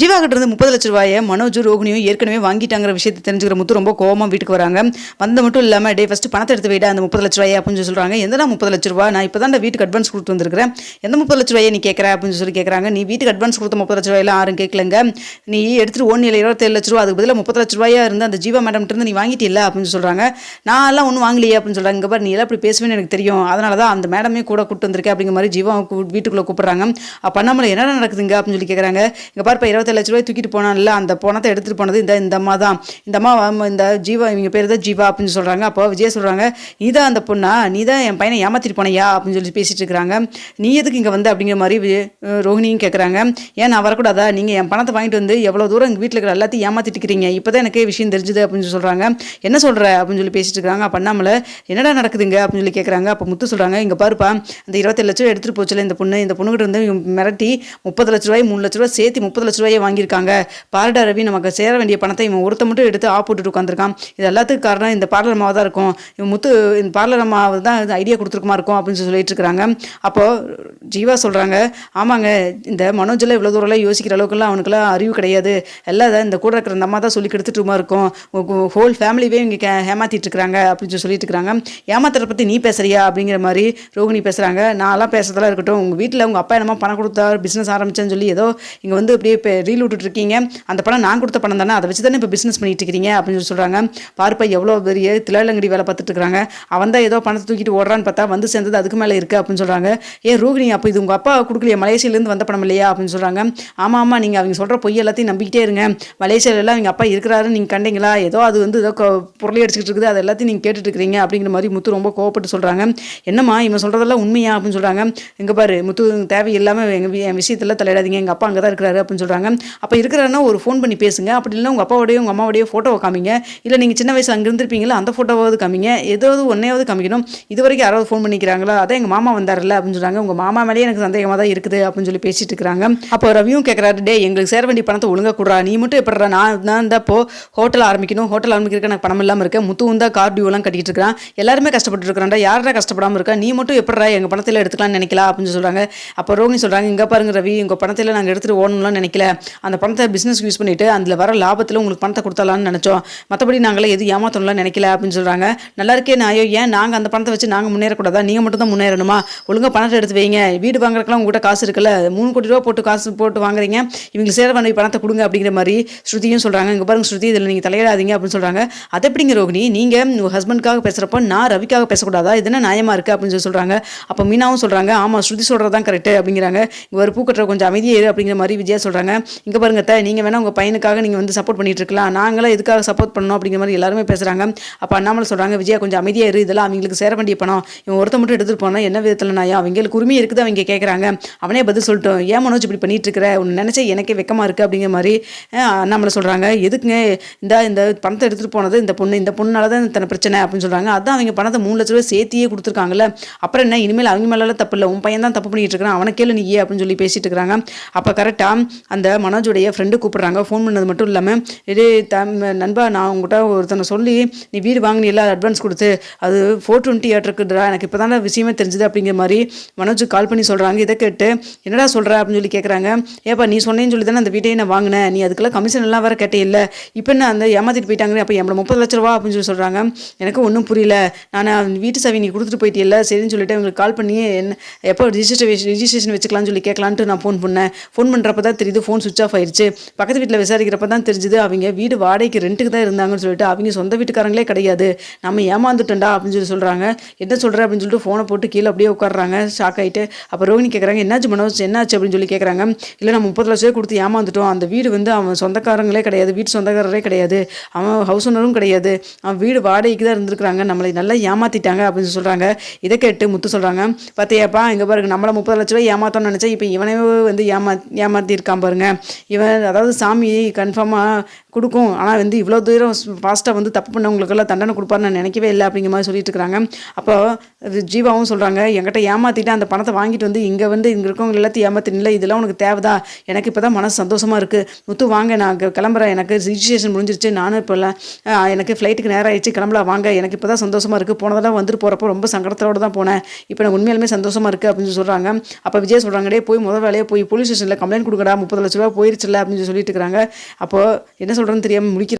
ஜீவா கிட்ட இருந்து 30 லட்ச ரூபாயை மனோஜ் ரோகிணியும் ஏற்கனவே வாங்கிட்டாங்கிற விஷயத்தை தெரிஞ்சுக்கிற முத்து ரொம்ப கோவமா வீட்டுக்கு வராங்க. வந்த மட்டும் இல்லாமல் டே ஃபஸ்ட்டு பணத்தை எடுத்து வைடா அந்த 30 லட்ச ரூபாயை அப்படின்னு சொல்கிறாங்க. எந்தனா 30 லட்ச ரூபா, நான் இப்போ தான் வீட்டுக்கு அட்வான்ஸ் கொடுத்து வந்திருக்கிறேன், எந்த 30 லட்ச ரூபாயை நீ கேட்குற அப்படின்னு சொல்லி கேட்குறாங்க. நீ வீட்டுக்கு அட்வான்ஸ் கொடுத்த 30 லட்ச ரூபாயெல்லாம் யாரும் கேட்கலங்க, நீ எடுத்துட்டு ஓனியில் 27 லட்ச ரூபா, அதுக்கு பதிலாக 30 லட்ச ரூபாயா இருந்து அந்த ஜீவா மேடம் இருந்து நீ வாங்கிட்டில்ல அப்படின்னு சொல்கிறாங்க. நான் எல்லாம் ஒன்றும் வாங்கலையே அப்படின்னு சொல்கிறாங்க. இங்கே பாரு, நீ எல்லாம் இப்படி பேசுவேன்னு எனக்கு தெரியும், அதனால தான் அந்த மேடமே கூட கூப்பிட்டு வந்திருக்கேன் அப்படிங்கிற மாதிரி ஜீவா வீட்டுக்குள்ளே கூப்பிட்றாங்க. அப்போ நம்மளை என்ன நடக்குதுங்க அப்படின்னு சொல்லி கேட்குறாங்க. இங்கே பாரு, இப்போ 27 லட்ச ரூபாய் தூக்கிட்டு போனான்ல, அந்த பணத்தை எடுத்துகிட்டு போனது இந்த அம்மா தான். இந்த அம்மா இந்த ஜீவா, இவங்க பேர் தான் ஜீவா அப்படின்னு சொல்கிறாங்க. அப்போ விஜய் சொல்கிறாங்க, நீ தான் அந்த பொண்ணா, நீ தான் என் பையனை ஏமாற்றிட்டு போனையா அப்படின்னு சொல்லி பேசிகிட்டு இருக்கிறாங்க. நீ எதுக்கு இங்கே வந்து அப்படிங்கிற மாதிரி ரோஹிணியும் கேட்குறாங்க. ஏன் நான் வரக்கூடாதா, நீங்கள் என் பணத்தை வாங்கிட்டு வந்து எவ்வளோ தூரம் எங்கள் வீட்டில் இருக்கிற எல்லாத்தையும் ஏமாற்றிட்டு இருக்கிறீங்க, இப்போ தான் எனக்கு விஷயம் தெரிஞ்சுது அப்படின்னு சொல்கிறாங்க. என்ன சொல்கிற அப்படின்னு சொல்லி பேசிட்டு இருக்காங்க. அப்போ நம்மள என்னடா நடக்குதுங்க அப்படின்னு சொல்லி கேட்குறாங்க. அப்போ முத்து சொல்கிறாங்க, இங்கே பாருப்பா, அந்த 27 லட்சம் எடுத்துகிட்டு போச்சுல இந்த பொண்ணுகிட்ட இருந்து மிரட்டி 30 லட்ச ரூபாய் 3 லட்ச ரூபாய் சேர்த்து 30 லட்ச ரூபாயை வாங்கியிருக்காங்க. பாரடா ரவி, நமக்கு சேர வேண்டிய பணத்தை இவன் ஒருத்த மட்டும் எடுத்து போட்டுட்டு உட்காந்துருக்கான். இது எல்லாத்துக்கும் காரணம் இந்த பார்லர் அம்மாவை தான் இருக்கும். இவன் முத்து இந்த பார்லர் அம்மாவை தான் ஐடியா கொடுத்துருக்குமா இருக்கும் அப்படின்னு சொல்லிட்டு இருக்கிறாங்க. அப்போது ஜீவா சொல்கிறாங்க, ஆமாங்க, இந்த மனோஜில் இவ்வளோ தூரம்லாம் யோசிக்கிற அளவுக்குலாம் அவனுக்குலாம் அறிவு கிடையாது, எல்லாம் இந்த கூட இருக்கிற அந்த அம்மா தான் சொல்லி கெடுத்துட்டுமா இருக்கும், ஹோல் ஃபேமிலியே இங்கே ஏமாற்றிட்டு இருக்கிறாங்க அப்படின்னு சொல்லிட்டு இருக்கிறாங்க. ஏமாத்துறத பற்றி நீ பேசுறியா அப்படிங்கிற மாதிரி ரோகிணி பேசுகிறாங்க. நான்லாம் பேசுறதெல்லாம் இருக்கட்டும், உங்கள் வீட்டில் உங்கள் அப்பா என்னமா பணம் கொடுத்தா பிஸ்னஸ் ஆரம்பிச்சேன்னு சொல்லி ஏதோ இங்கே வந்து அப்படியே இப்போ ரீல் விட்டுட்டு இருக்கீங்க, அந்த பணம் நான் கொடுத்த பணம் தானே, அதை வச்சு தானே இப்போ பிஸ்னஸ் பண்ணிட்டு இருக்கிறீங்க அப்படின்னு சொல்லி சொல்கிறாங்க. பார்ப்பா, எவ்வளோ பெரிய திலாலங்கடி வேலை பார்த்துட்டு இருக்கிறாங்க, அவன் தான் ஏதோ பணத்தை தூக்கிட்டு ஓடுறான்னு பார்த்தா வந்து சேர்ந்தது அதுக்கு மேலே இருக்குது அப்படின்னு சொல்கிறாங்க. ரோகிணி, அப்போ இது உங்கள் அப்பா கொடுக்கலையா, மலேசியிலேருந்து வந்த பணம் இல்லையா அப்படின்னு சொல்கிறாங்க. ஆமாம், நீங்கள் அவங்க சொல்கிற பொய் எல்லாத்தையும் நம்பிக்கிட்டே இருங்க, மலேசியாவிலாம் அவங்க அப்பா இருக்கிறாருன்னு நீங்கள் கண்டீங்களா, ஏதோ அது வந்து ஏதோ பொருளை அடிச்சுக்கிட்டு இருக்குது, அது எல்லாத்தையும் நீங்கள் கேட்டுட்டு இருக்கிறீங்க அப்படிங்கிற மாதிரி முத்து ரொம்ப கோவப்பட்டு சொல்கிறாங்க. என்னம்மா இவன் சொல்கிறதெல்லாம் உண்மையா அப்படின்னு சொல்கிறாங்க. இங்கே பாரு முத்து, தேவையில்லாமல் என் விஷயத்தில் தலையிடாதீங்க, எங்கள் அப்பா அங்கே தான் இருக்கிறாரு அப்படின்னு சொல்கிறாங்க. அப்போ இருக்கிறாருன்னா ஒரு ஃபோன் பண்ணி பேசுங்க, அப்படி இல்லைன்னா உங்கள் அப்பாவோடையோ உங்கள் அம்மாவோடையோ ஃபோட்டோவை காமிங்க, இல்லை நீங்கள் சின்ன வயசில் அங்கே இருந்திருப்பீங்களா அந்த ஃபோட்டோவாவது காமிங்க, ஏதாவது ஒன்றையாவது காமிக்கணும். இது வரைக்கும் யாராவது ஃபோன் பண்ணிக்கிறாங்களா, அதான் எங்கள் மாமா வந்தார்ல அப்படின்னு சொல்கிறாங்க. உங்கள் மாமா மேலேயே எனக்கு சந்தேகமாக தான் இருக்குது அப்படின்னு சொல்லி பேசிட்டு இருக்கிறாங்க. அப்போ ரவியும் கேட்குறாரு, டே எங்களுக்கு சேர வேண்டிய பணத்தை ஒழுங்காக கொடுறா, நீ மட்டும் எப்படிறா, நான் தான் இப்போ ஹோட்டல் ஆரம்பிக்கணும், ஹோட்டல் ஆரம்பிக்கிறதுக்கு எனக்கு பணம் இல்லாமல் இருக்கேன், முத்துவும் தான் கார் டியூலாம் கட்டிட்டு இருக்கிறான், எல்லாருமே கஷ்டப்பட்டு இருக்கிறான்டா, யாரா கஷ்டப்படாமல் இருக்கா, நீ மட்டும் எப்படிறா எங்கள் பணத்தில் எடுத்துக்கலாம்னு நினைக்கலாம் அப்படின்னு சொல்கிறாங்க. அப்போ ரோகிணி சொல்கிறாங்க, இங்கே பாருங்க ரவி, உங்கள் பணத்தில் நாங்கள் எடுத்துகிட்டு ஓடணும்லாம் நினைக்கல, அந்த பணத்தை பிஸ்னஸ் யூஸ் பண்ணிவிட்டு அதில் வர லாபத்தில் உங்களுக்கு பணத்தை கொடுத்தலான்னு நினச்சோம், மற்றபடி நாங்களே எது ஏமாற்றணும்லாம் நினைக்கல அப்படின்னு சொல்கிறாங்க. நல்லா இருக்கே நான், ஏன் நாங்கள் அந்த பணத்தை வச்சு நாங்கள் முன்னேறக்கூடாதா, நீங்கள் மட்டும் தான் முன்னேறணுமா, ஒழுங்காக பணத்தை எடுத்து வைங்க, வீடு வாங்குறதுக்குலாம் உங்கள்கிட்ட காசு இருக்குல்ல, 3 கோடி ரூபா போட்டு காசு போட்டு வாங்குறீங்க, இவங்களுக்கு சேர வேண்டிய பணத்தை கொடுங்க அப்படிங்கிற மாதிரி ஸ்ருதியும் சொல்கிறாங்க. இங்கே பாருங்க ஸ்ருதி, இதில் நீங்கள் தலையிடாதீங்க அப்படின்னு சொல்கிறாங்க. அது எப்படிங்க ரோகிணி, நீங்கள் உங்கள் ஹஸ்பண்டுக்காக பேசுகிறப்போ நான் ரவிக்காக பேசக்கூடாதா, இது என்ன நியாயமாக இருக்குது அப்படின்னு சொல்லி சொல்கிறாங்க. அப்போ மீனாவும் சொல்கிறாங்க, ஆமாம் ஸ்ருதி சொல்கிறது தான் கரெக்டு அப்படிங்கிறாங்க. இங்கே ஒரு பூக்கட்டுற கொஞ்சம் அமைதியே இரு அப்படிங்கிற மாதிரி விஜயா சொல்கிறாங்க. இங்கே பாருங்க நீங்கள் வேணால் உங்கள் பையனுக்காக நீங்கள் வந்து சப்போர்ட் பண்ணிட்டு இருக்கலாம், நாங்களாம் எதுக்காக சப்போர்ட் பண்ணணும் அப்படிங்கிற மாதிரி எல்லாருமே பேசுகிறாங்க. அப்போ அண்ணாமலை சொல்கிறாங்க, விஜயா கொஞ்சம் அமைதியாக இரு, இதெல்லாம் அவங்களுக்கு சேர வேண்டிய பணம், இவன் ஒருத்த மட்டும் எடுத்துகிட்டு போனால் என்ன விதத்தில் நாயா, அவங்களுக்கு உரிமை இருக்குது அவங்க கேட்குறாங்க, அவனே பதில் சொல்லிட்டோம், ஏன் மனோஜ் இப்படி பண்ணிட்டு இருக்கிற, ஒன்று நினச்சா எனக்கே வெக்கமாக இருக்குது அப்படிங்கிற மாதிரி அண்ணாமலை சொல்கிறாங்க. எதுக்குங்க இந்த பணத்தை எடுத்துகிட்டு போனது இந்த பொண்ணால தான் தன பிரச்சனை அப்படின்னு சொல்கிறாங்க. அதான் அவங்க பணத்தை 3 லட்ச ரூபாய் சேர்த்தியே கொடுத்துருக்காங்கல்ல, அப்புறம் என்ன, இனிமேல் அவங்க மேலாம் தப்பு இல்லை, உன் பையன் தான் தப்பு பண்ணிட்டு இருக்கிறான், அவனை கேளு நீயே அப்படின்னு சொல்லி பேசிட்டு இருக்கிறாங்க. அப்போ கரெக்டாக அந்த மனோஜுடைய ஃப்ரெண்டு கூப்பிட்றாங்க. ஃபோன் பண்ணது மட்டும் இல்லாமல், இதே நண்பா, நான் உங்கள்கிட்ட ஒருத்தனை சொல்லி நீ வீடு வாங்கினி எல்லாம் அட்வான்ஸ் கொடுத்து அது 420 இருக்குதுடா, எனக்கு இப்போ தானே விஷயமே தெரிஞ்சுது அப்படிங்கிற மாதிரி மனோஜுக்கு கால் பண்ணி சொல்கிறாங்க. இதை கேட்டு என்னடா சொல்கிற அப்படின்னு சொல்லி கேட்குறாங்க. ஏப்பா நீ சொன்னேன்னு சொல்லி தானே அந்த வீட்டையே நான் வாங்கினேன், நீ அதுக்கெல்லாம் கமிஷன் எல்லாம் வேறு கேட்டே இல்லை, இப்போ என்ன அந்த ஏமாற்றிட்டு போயிட்டாங்க, அப்போ எவ்வளோ 30 லட்ச ரூபா அப்படின்னு சொல்லி சொல்கிறாங்க. எனக்கு ஒன்றும் புரியல, நான் வீட்டு சாவி நீ கொடுத்துட்டு போயிட்டில்ல, சரின்னு சொல்லிட்டு அவங்களுக்கு கால் பண்ணி என்ன எப்போ ரிஜிஸ்ட்ரேஷன் வச்சுக்கலாம்னு சொல்லி கேட்கலான்ட்டு நான் ஃபோன் பண்ணேன். ஃபோன் பண்ணுறப்ப தான் தெரியுது ஃபோன் சுவிச் ஆஃப் ஆயிடுச்சு, பக்கத்து வீட்டில் விசாரிக்கிறப்ப தான் தெரிஞ்சுது அவங்க வீடு வாடகைக்கு ரெண்ட்டுக்கு தான் இருந்தாங்கன்னு சொல்லிட்டு அவங்க சொந்த வீட்டுக்காரங்களே கிடையாது, நம்ம ஏமாந்துட்டோண்டா அப்படின்னு சொல்லி சொல்கிறாங்க. என்ன சொல்கிற அப்படின்னு சொல்லிட்டு ஃபோனை போட்டு கீழே அப்படியே உட்காடுறாங்க ஷாக் ஆகிட்டு. அப்போ ரோஹிணி கேட்குறாங்க, என்னாச்சு மனோஜ், என்னாச்சு அப்படின்னு சொல்லி கேட்குறாங்க. இல்லை நம்ம 30 லட்சம் ரூபாய் கொடுத்து ஏமாந்துட்டோம், அந்த வீடு வந்து அவன் சொந்தக்காரங்களே கிடையாது, வீட்டு சொந்தக்காரரே கிடையாது, அவன் ஹவுஸ் ஓனரும் கிடையாது, அவன் வீடு வாடகைக்கு தான் இருந்திருக்கிறாங்க, நம்மளை நல்லா ஏமாற்றிட்டாங்க அப்படின்னு சொல்கிறாங்க. இதை கேட்டு முத்து சொல்கிறாங்க, பார்த்தியாப்பா இங்கே பாருங்க, நம்மளை 30 லட்ச ரூபாய் ஏமாத்தோன்னு நினச்சா இப்போ இவனே வந்து ஏமாற்றிருக்கான் பாருங்க, இவன் அதாவது சாமி கன்ஃபார்மாக கொடுக்கும், ஆனால் வந்து இவ்வளோ தூரம் ஃபாஸ்ட்டாக வந்து தப்பு பண்ணவங்களுக்கெல்லாம் தண்டனை கொடுப்பாருன்னு நான் நினைக்கவே இல்லை அப்படிங்கிற மாதிரி சொல்லிட்டு இருக்கிறாங்க. அப்போ ஜீவாவும் சொல்கிறாங்க, என்கிட்ட ஏமாற்றிட்டு அந்த பணத்தை வாங்கிட்டு வந்து இங்கே இருக்கவங்க எல்லாத்தையும் ஏமாத்தினில்ல, இதெல்லாம் உனக்கு தேவைதா, எனக்கு இப்போ தான் மனசு சந்தோஷமாக இருக்குது, முத்து வாங்க நான் கிளம்புறேன், எனக்கு ரிஜிஸ்ட்ரேஷன் முடிஞ்சிருச்சு, நானும் இப்போல்லாம் எனக்கு ஃப்ளைட்டுக்கு நேரம் ஆயிடுச்சு, கிளம்பலாம் வாங்க, எனக்கு இப்போ தான் சந்தோஷமாக இருக்குது, போனதெல்லாம் வந்துட்டு போகிறப்போ ரொம்ப சங்கடத்தோடு தான் போனேன், இப்போ எனக்கு உண்மையாலுமே சந்தோஷமாக இருக்குது அப்படின்னு சொல்கிறாங்க. அப்போ விஜய் சொல்கிறாங்க, டே போய் முதல் வேலையை போய் போலீஸ் ஸ்டேஷனில் கம்ப்ளைண்ட் கொடுக்கடா, 30 லட்ச ரூபா ரூபா போயிருச்சுல்ல அப்படின்னு சொல்லிட்டு இருக்கிறாங்க. அப்போது என்ன சொல்கிறேன்னு தெரியாமல் முடிக்கிற